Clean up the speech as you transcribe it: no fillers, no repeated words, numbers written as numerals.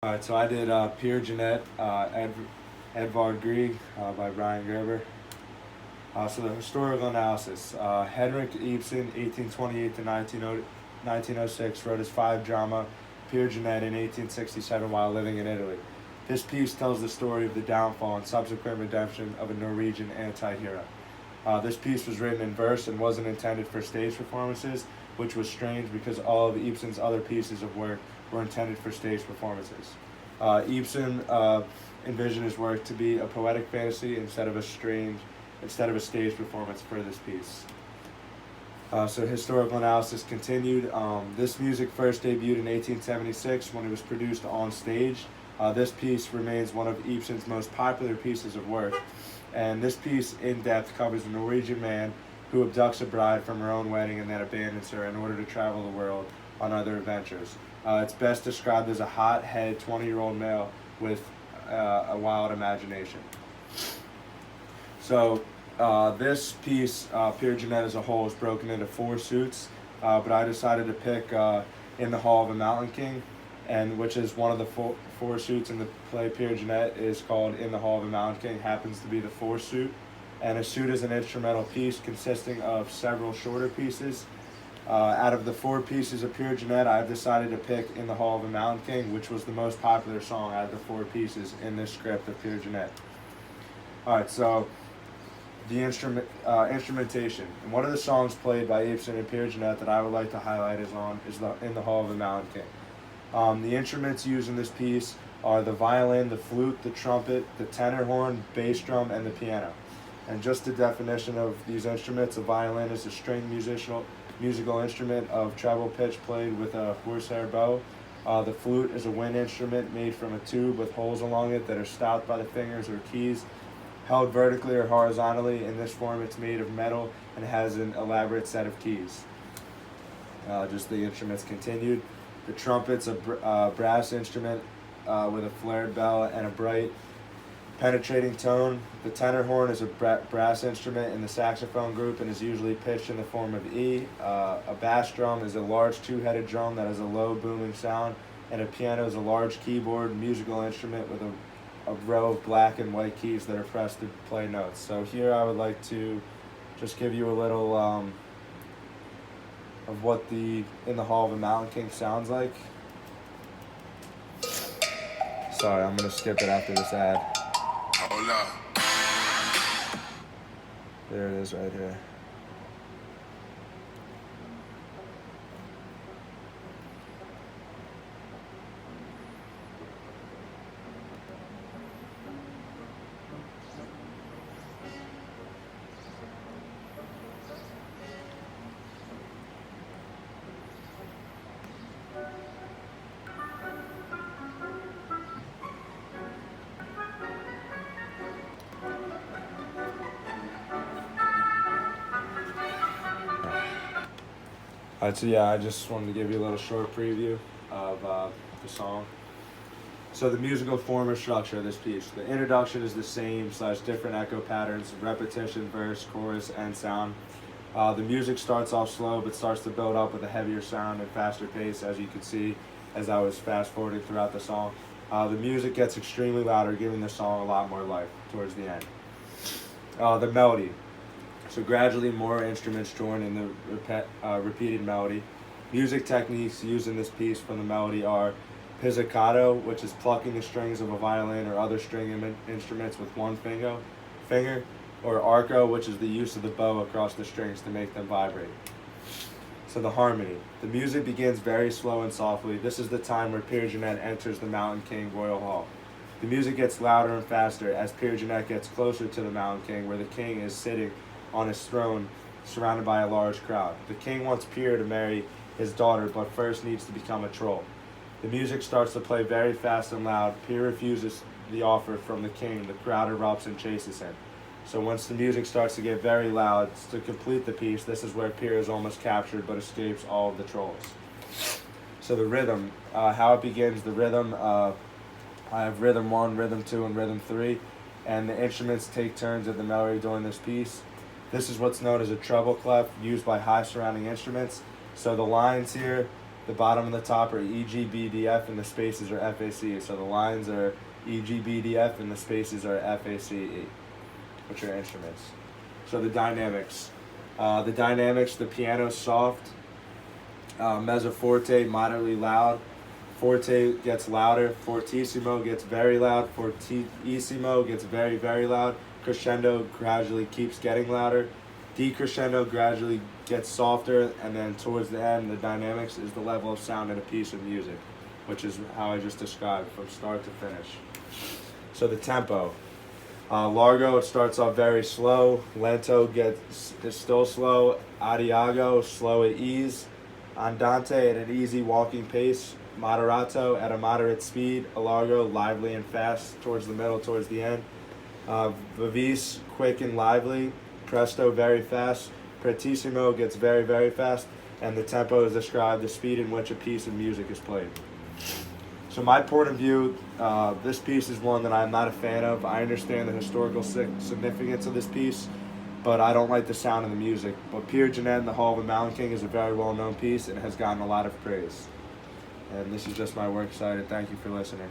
All right, so I did Peer Jeanette, Edvard Grieg by Brian Gerber. So the historical analysis. Henrik Ibsen, 1828 to 1906, wrote his five drama, Peer Jeanette, in 1867 while living in Italy. This piece tells the story of the downfall and subsequent redemption of a Norwegian anti-hero. This piece was written in verse and wasn't intended for stage performances, which was strange because all of Ibsen's other pieces of work were intended for stage performances. Ibsen envisioned his work to be a poetic fantasy instead of a stage performance for this piece. So historical analysis continued. This music first debuted in 1876 when it was produced on stage. This piece remains one of Ibsen's most popular pieces of work. And this piece, in depth, covers a Norwegian man who abducts a bride from her own wedding and then abandons her in order to travel the world on other adventures. It's best described as a hot-head 20-year-old male with a wild imagination. So this piece, Peer Jeanette as a whole, is broken into four suits, but I decided to pick In the Hall of a Mountain King, and which is one of the four suits in the play. Peer Jeanette is called In the Hall of a Mountain King, happens to be the fourth suit. And a suit is an instrumental piece consisting of several shorter pieces. Out of the four pieces of Peer Jeanette, I've decided to pick In the Hall of a Mountain King, which was the most popular song out of the four pieces in this script of Peer Jeanette. Alright, so the instrumentation. And one of the songs played by Ibsen and Peer Jeanette that I would like to highlight is In the Hall of a Mountain King. The instruments used in this piece are the violin, the flute, the trumpet, the tenor horn, bass drum, and the piano. And just the definition of these instruments: a violin is a stringed musical instrument of treble pitch played with a horsehair bow. The flute is a wind instrument made from a tube with holes along it that are stopped by the fingers or keys, held vertically or horizontally. In this form, it's made of metal and has an elaborate set of keys. Just the instruments continued. The trumpet's a brass instrument with a flared bell and a bright, penetrating tone. The tenor horn is a brass instrument in the saxophone group and is usually pitched in the form of E. A bass drum is a large two-headed drum that has a low booming sound, and a piano is a large keyboard musical instrument with a row of black and white keys that are pressed to play notes. So here I would like to just give you a little of what the In the Hall of a Mountain King sounds like. Sorry, I'm gonna skip it after this ad. Hold up. There it is right here. Alright, so yeah, I just wanted to give you a little short preview of the song. So the musical form or structure of this piece. The introduction is the same / different echo patterns, repetition, verse, chorus, and sound. The music starts off slow but starts to build up with a heavier sound and faster pace, as you can see as I was fast forwarding throughout the song. The music gets extremely louder, giving the song a lot more life towards the end. The melody. So gradually more instruments join in the repeated melody. Music techniques used in this piece from the melody are pizzicato, which is plucking the strings of a violin or other string instruments with one finger, or arco, which is the use of the bow across the strings to make them vibrate. So the harmony. The music begins very slow and softly. This is the time where Peer Jeanette enters the Mountain King Royal Hall. The music gets louder and faster as Peer Jeanette gets closer to the Mountain King, where the king is sitting on his throne surrounded by a large crowd. The king wants Peer to marry his daughter, but first needs to become a troll. The music starts to play very fast and loud. Peer refuses the offer from the king. The crowd erupts and chases him. So once the music starts to get very loud, to complete the piece, this is where Peer is almost captured but escapes all of the trolls. So the rhythm, how it begins, the rhythm, I have rhythm 1, rhythm 2, and rhythm 3, and the instruments take turns at the melody during this piece. This is what's known as a treble clef used by high surrounding instruments. So the lines here The bottom and the top are E, G, B, D, F, and the spaces are F, A, C, E. So the lines are E, G, B, D, F, and the spaces are F, A, C, E, which are instruments. So the dynamics. The piano's soft. Mezzo forte, moderately loud. Forte gets louder. Fortissimo gets very loud. Fortissimo gets very, very loud. Crescendo gradually keeps getting louder. Decrescendo gradually gets softer, and then towards the end, the dynamics is the level of sound in a piece of music, which is how I just described from start to finish. So the tempo. Largo, it starts off very slow. Lento is still slow. Adiago, slow at ease. Andante at an easy walking pace. Moderato at a moderate speed. Allargo, lively and fast towards the middle, towards the end. Vivace, quick and lively. Presto, very fast. Pretissimo gets very, very fast. And the tempo is described the speed in which a piece of music is played. So my point of view, this piece is one that I'm not a fan of. I understand the historical significance of this piece, but I don't like the sound of the music. But Peer Jeanette and the Hall of the Mountain King is a very well-known piece and has gotten a lot of praise. And this is just my works cited. Thank you for listening.